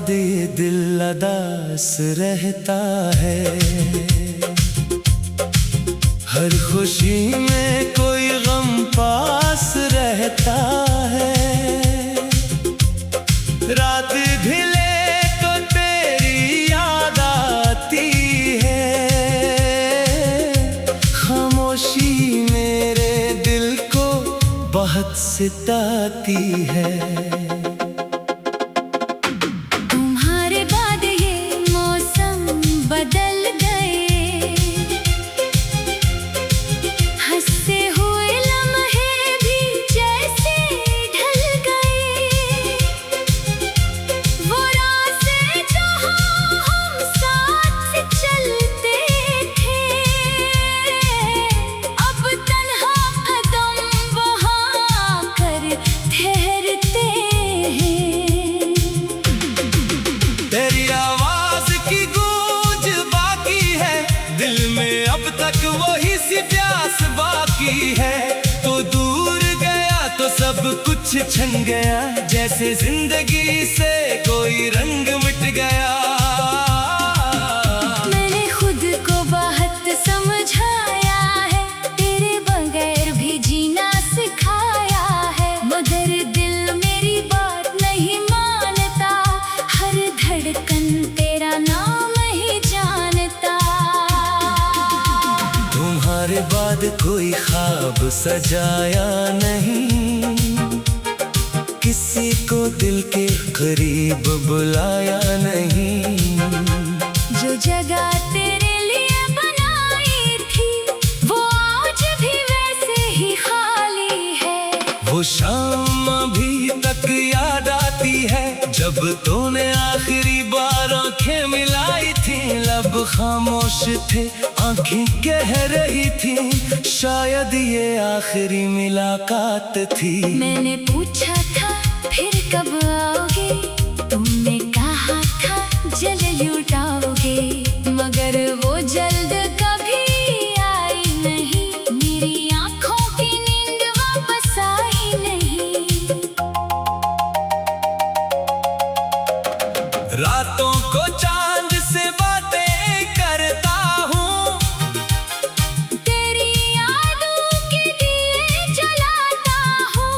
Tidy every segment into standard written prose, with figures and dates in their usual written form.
बाद ये दिल उदास रहता है। हर खुशी में कोई गम पास रहता है। रात ढले तो तेरी याद आती है। खामोशी मेरे दिल को बहुत सताती है। तुम्हारे बाद ये मौसम बदल गए, हंसते हुए लम्हे भी जैसे ढल गए। वो रास्ते जहाँ हम साथ चलते थे, अब तन्हा कदम वहाँ कर ठहरते हैं। तेरी आवाज की गूंज बाकी है, दिल में अब तक वही सी प्यास बाकी है। तो दूर गया तो सब कुछ छन गया, जैसे जिंदगी से कोई रंग मिट गया। मैंने खुद को बहुत समझाया है, तेरे बगैर भी जीना सिखाया है। मगर दिल मेरी बात नहीं मानता, हर धड़कन तेरा नाम ही जानता। तुम्हारे बाद कोई ख्वाब सजाया नहीं, किसी को दिल के करीब बुलाया नहीं। जो जगह तेरे लिए बनाई थी, वो आज भी वैसे ही खाली है। वो शाम अभी तक याद आती है, जब तूने आखिरी बार आंखें मिलाई थी। लब खामोश थे, आंखें कह रही थी, शायद ये आखिरी मुलाकात थी। मैंने पूछा था फिर कब आओगे, तुमने कहा था जल्द लौटाओगे। मगर वो जल्द कभी आई नहीं, मेरी आंखों की नींद वापस आई नहीं। रातों को चांद से बातें करता हूँ, तेरी यादों के दिए जलाता हूँ।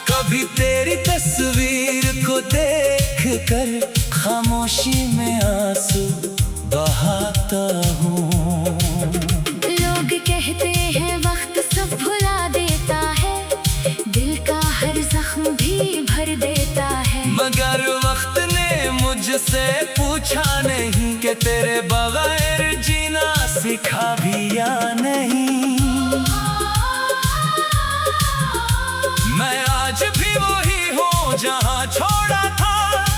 कभी तेरी तस्वीर को देख कर खामोशी में आंसू बहाता हूँ। लोग कहते हैं वक्त सब भुला देता है, दिल का हर जख्म भी भर देता है। मगर वक्त ने मुझसे पूछा नहीं कि तेरे बगैर जीना सीखा भी या नहीं। मैं आज भी वही हूँ जहाँ छोड़ा था,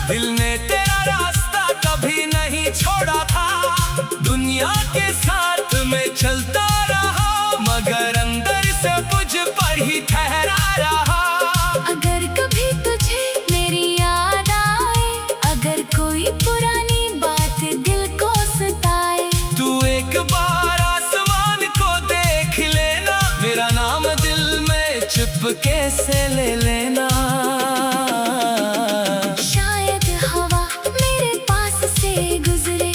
दिल ने तेरा रास्ता कभी नहीं छोड़ा था। दुनिया के साथ में चलता रहा, मगर अंदर से मुझ पर ही ठहरा रहा। अगर कभी तुझे मेरी याद आए, अगर कोई पुरानी बात दिल को सताए, तू एक बार आसमान को देख लेना, मेरा नाम दिल में चुपके से ले लेना। शायद हवा मेरे पास से गुजरे,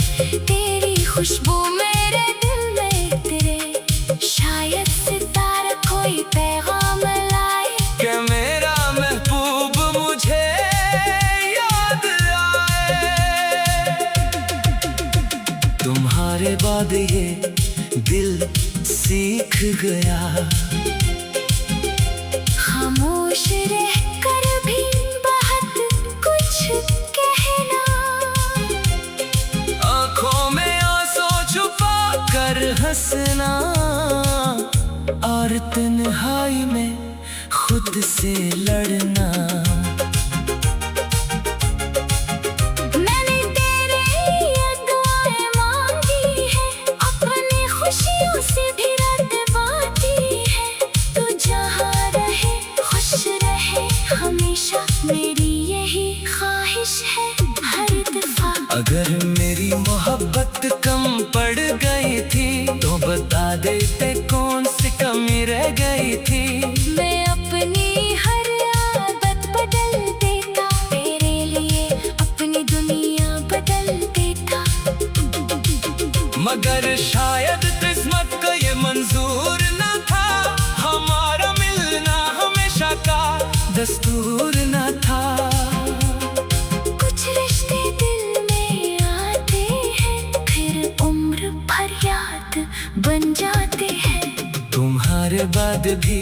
तेरी खुशबू मेरे दिल में तेरे। शायद सितारा कोई पैगाम लाए, कि मेरा महबूब मुझे याद आए। तुम्हारे बाद ये दिल सीख गया, खामोश रहकर भी बहुत कुछ कहना। आंखों में आंसू छुपा कर हंसना, और तन्हाई में खुद से लड़ना। मैंने तेरे लिए दुआएं मांगी है, अपनी खुशियों से भी रात बांटी है। तू जहाँ रहे खुश रहे हमेशा, मेरी यही ख्वाहिश है हर दफा। अगर मेरी मोहब्बत कम पड़ गई थी, तो बता देते कौन सी कमी रह गई थी। मैं अपनी हर आदत बदल देता तेरे लिए, अपनी दस्तूर न था। कुछ रिश्ते दिल में आते हैं, फिर उम्र भर याद बन जाते हैं। तुम्हारे बाद भी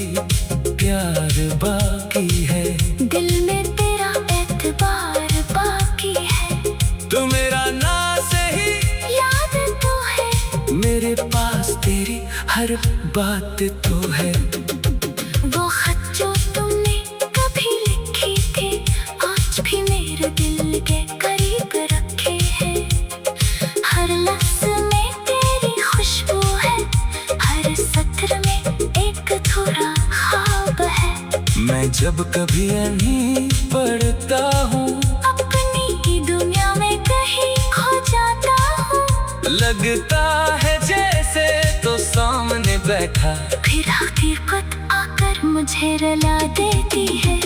प्यार बाकी है, दिल में तेरा एतबार बाकी है। तो मेरा ना सही याद तो है, मेरे पास तेरी हर बात तो है। वो खत जो तुमने कभी लिखे थे, आज भी मेरे दिल के करीब रखे हैं। हर लफ्ज में तेरी खुशबू है, हर सत्र में एक थोड़ा ख्वाब है। मैं जब कभी नहीं पढ़ता हूँ, अपनी ही दुनिया में कहीं खो जाता हूँ। लगता है जैसे तो सामने बैठा, फिर हकीकत आकर मुझे रुला देती है।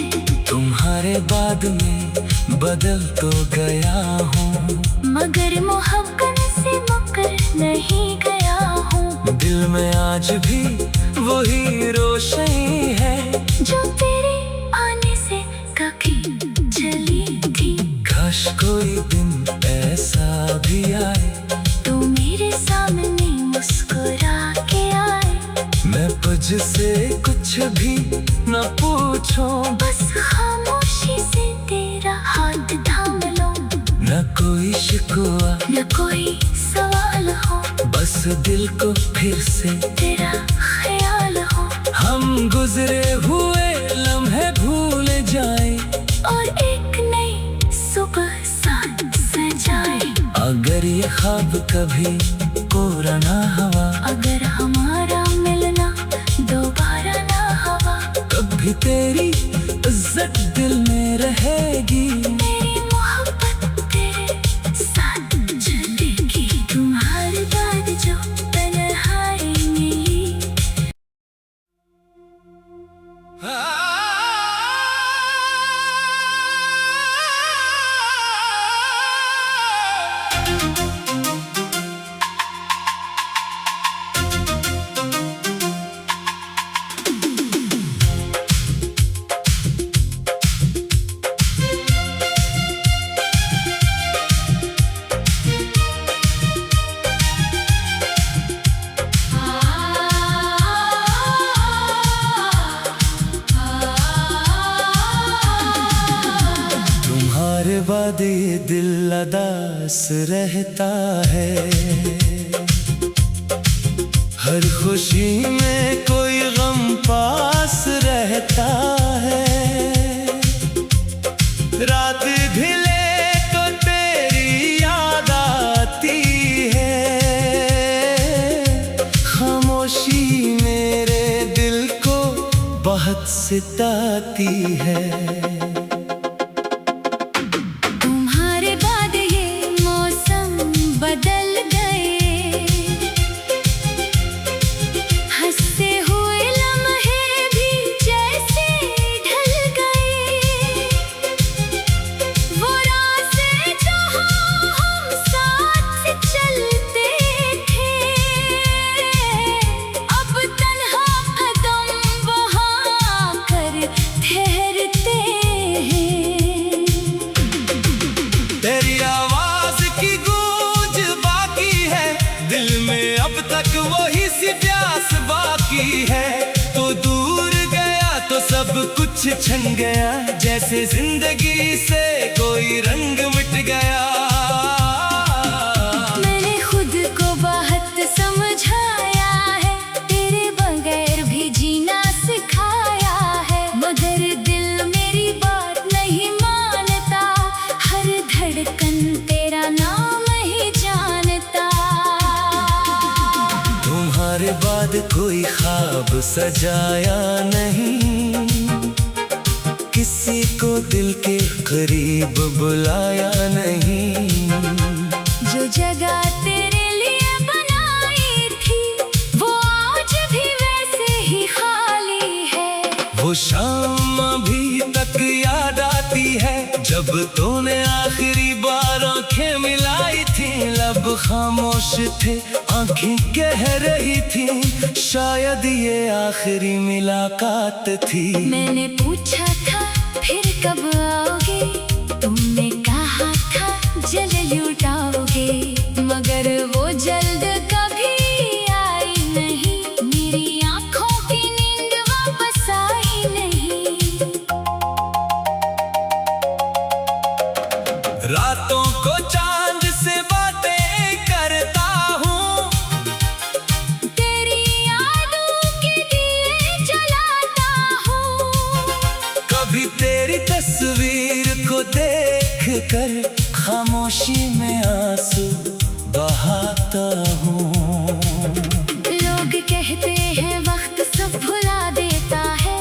तुम्हारे बाद में बदल तो गया हूँ, मगर मोहब्बत से मुकर नहीं गया हूँ। दिल में आज भी वही रोशनी है, जो तेरे आने से कभी चली थी। काश कोई दिन ऐसा भी आए, तू मेरे सामने मुस्कुरा के आए। मैं तुझसे कुछ भी न पूछूं, बस खामोशी से तेरा हाथ थाम लो। न कोई शिकवा न कोई सवाल हो, बस दिल को फिर से तेरा ख्याल हो। हम गुजरे हुए लम्हे भूल जाए, और एक नई सुबह साथ सजाए। अगर ये ख्वाब कभी पूरा ना हुआ, अगर हमारा मिलना दोबारा ना हुआ, कभी तेरी इज्जत दिल में रहेगी। मेरी मोहब्बत तेरे साथ चलेगी। तुम्हारे बाद जो तन्हाई मिली। तुम्हारे बाद ये दिल उदास रहता है, हर खुशी में कोई गम पास रहता है। रात ढले तो तेरी याद आती है, खामोशी मेरे दिल को बहुत सताती है। तुम्हारे बाद ये मौसम बदल गए, हंसते हुए लम्हे भी जैसे ढल गए। वो रास्ते जहाँ हम साथ चलते थे, अब तन्हा कदम वहाँ कर ठहरते हैं। तेरी आवाज की गूंज बाकी है, दिल में अब तक वही सी प्यास बाकी है। तो दूर गया तो सब कुछ छन गया, जैसे जिंदगी से कोई रंग मिट गया। मैंने खुद को बहुत समझाया है, तेरे बगैर भी जीना सिखाया है। मगर दिल मेरी बात नहीं मानता, हर धड़कन तेरा नाम ही जानता। तुम्हारे बाद कोई ख्वाब सजाया नहीं, किसी को दिल के करीब बुलाया नहीं। जो जगह तेरे लिए बनाई थी, वो आज भी वैसे ही खाली है। वो शाम अभी तक याद आती है, जब तूने आखिरी बार आंखें मिलाई थी। लब खामोश थे, आंखें कह रही थी, शायद ये आखिरी मुलाकात थी। मैंने पूछा था फिर कब आओगे, तुमने कहा था जल लुटाओगे, मगर वो जल्द कभी आई नहीं, मेरी आंखों की नींद वापस आई नहीं। रातों को चांद से बातें करता हूँ, तेरी यादों के दिए जलाता हूँ, कभी तेरी तस्वीर को देख कर खामोशी में आंसू बहाता हूँ। लोग कहते हैं वक्त सब भुला देता है,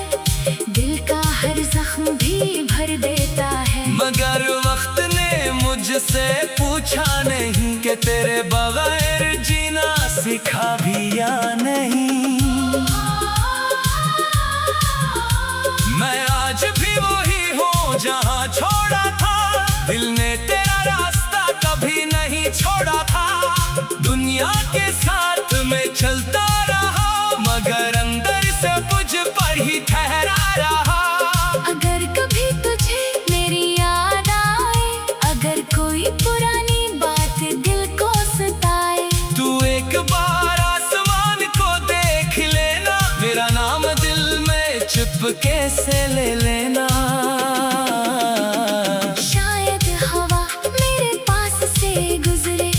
दिल का हर जख्म भी भर देता है, मगर वक्त ने मुझसे पूछा नहीं कि तेरे बगैर जीना सीखा भी या नहीं। मैं आज भी वही हूँ जहाँ छोड़ा था, दिल ने तेरा रास्ता कभी नहीं छोड़ा था, दुनिया के साथ में चलता रहा, मगर अंदर से मुझ पर ही ठहरा रहा। अगर कभी तुझे मेरी याद आए, अगर कोई पुरानी बात दिल को सताए, तू एक बार आसमान को देख लेना, मेरा नाम दिल में चुपके से ले लेना। शायद हवा मेरे पास से गुजरे,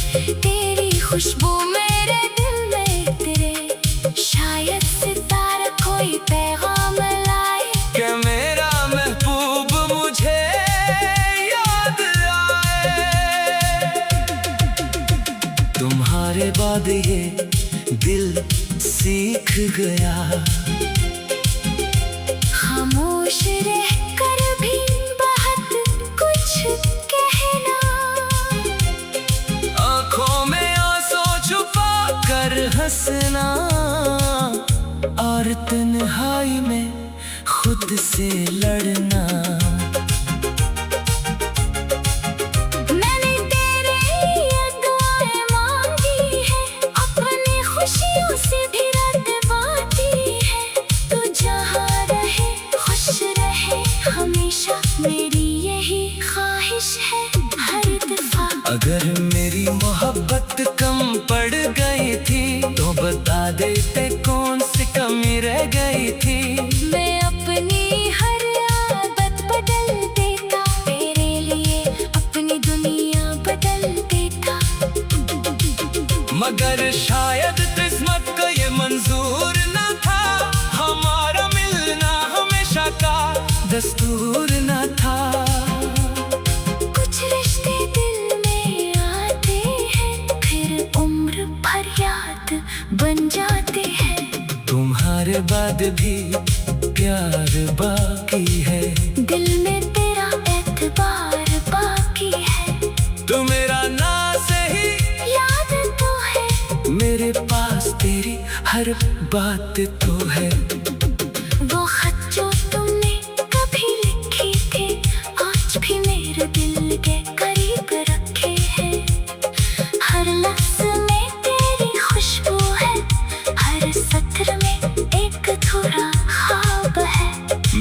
तेरी खुशबू मेरे दिल में तेरे, शायद सितारा कोई पैगाम लाए कि मेरा महबूब मुझे याद आए। तुम्हारे बाद ये दिल सीख गया, खामोश रह कर भी बहुत कुछ कहना, आंखों में आंसू छुपा कर हंसना, और तन्हाई में खुद से लड़ना। मैंने तेरे लिए दुआएं मांगी है, अपनी खुशियों से भी रात बांटी है, तू जहाँ रहे खुश रहे हमेशा, मेरी यही ख्वाहिश है हर दफा। अगर मेरी मोहब्बत कम पड़ गई थी तो बता देते कौन सी कमी रह गई थी। मैं अपनी हर आदत बदल देता, तेरे लिए अपनी दुनिया बदल देता, मगर शायद किस्मत को ये मंजूर न था, हमारा मिलना हमेशा का दस्तूर न था। कुछ रिश्ते दिल में आते हैं, फिर उम्र भर याद बन जाते हैं, तुम्हारे बाद भी प्यार बाकी है, दिल में तेरा एतबार बाकी है, तो मेरा ना सही याद तो है, मेरे पास तेरी हर बात तो है। वो खत जो तुमने कभी लिखे थे, आज भी मेरे दिल के करीब रखे हैं, हर लफ्ज में तेरी खुशबू है, हर सत्र में एक अधूरा ख्वाब है।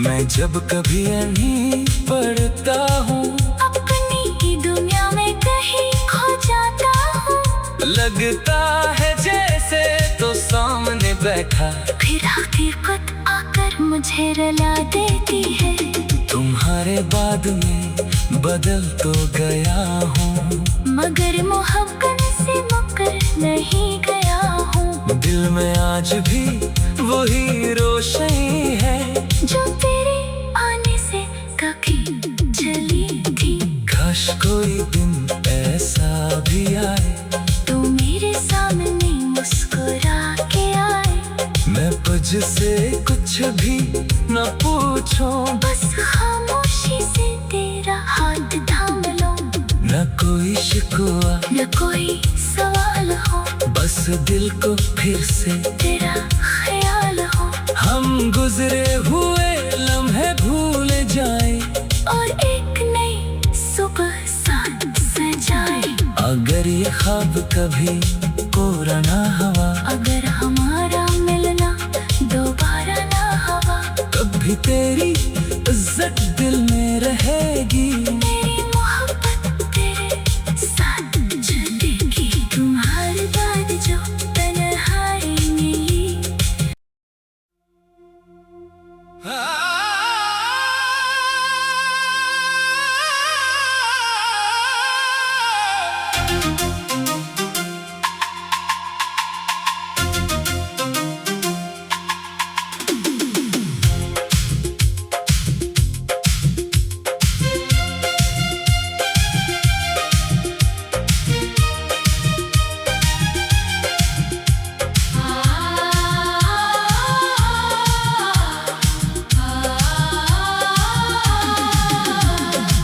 मैं जब कभी नहीं पढ़ता हूँ, अपनी ही दुनिया में कहीं खो जाता हूँ, लगता है जैसे तो सामने बैठा, फिर हकीकत आकर मुझे रुला देती है। तुम्हारे बाद में बदल तो गया हूँ, मगर मोहब्बत से मुकर नहीं गया हूँ, दिल में आज भी वही रोशनी है जो तेरे आने से कभी चली थी। काश कोई दिन ऐसा भी आए, तू मेरे सामने मुस्कुरा के आए, मैं तुझसे कुछ भी न पूछूं, बस खामोशी से तेरा हाथ थाम लो, न कोई शिकवा न कोई सवाल हो, बस दिल को फिर से तेरा ख्याल हो, हम गुजरे हुए लम्हे भूल जाए, और एक नई सुबह साथ सजाए। अगर ये ख्वाब कभी पूरा ना हुआ, अगर हमारा मिलना दोबारा ना हुआ, कभी तेरी इज्जत दिल में रहेगी। मेरी मोहब्बत तेरे साथ चलेगी, तुम्हारे बाद जो तन्हाई मिली।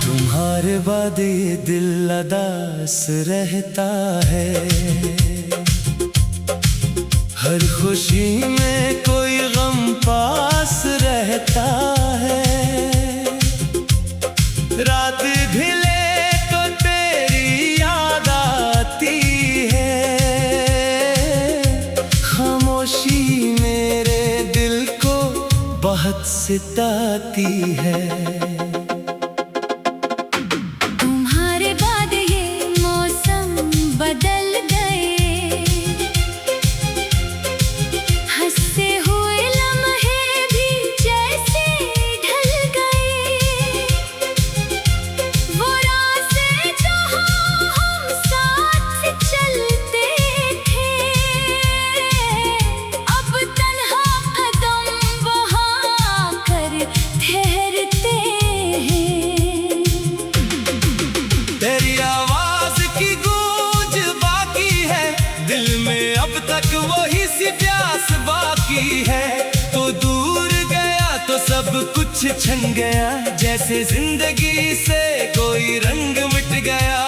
तुम्हारे बाद ये दिल अदास रहता है, हर खुशी में कोई गम पास रहता है। रात ढले तो तेरी याद आती है, खामोशी मेरे दिल को बहुत सताती है। तुम्हारे बाद ये मौसम बदल गए, हंसते हुए लम्हे भी जैसे ढल गए। वो रास्ते जहाँ हम साथ चलते थे, अब तन्हा कदम वहाँ कर ठहरते हैं। तेरी आवाज की गूंज बाकी है, दिल में अब तक वही सी प्यास बाकी है। तो दूर गया तो सब कुछ छन गया, जैसे जिंदगी से कोई रंग मिट गया।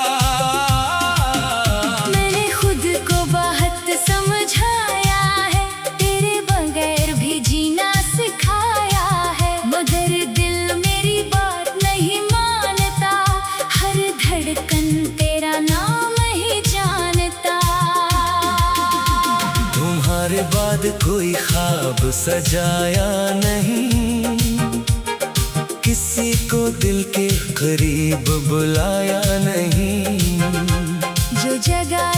मैंने खुद को बहुत समझाया है, तेरे बगैर भी जीना सिखाया है, मगर दिल मेरी बात नहीं मानता, हर धड़कन तेरा नाम ही जानता। तुम्हारे बाद कोई ख्वाब सजाया नहीं, किसी को दिल के करीब बुलाया नहीं। जो जगह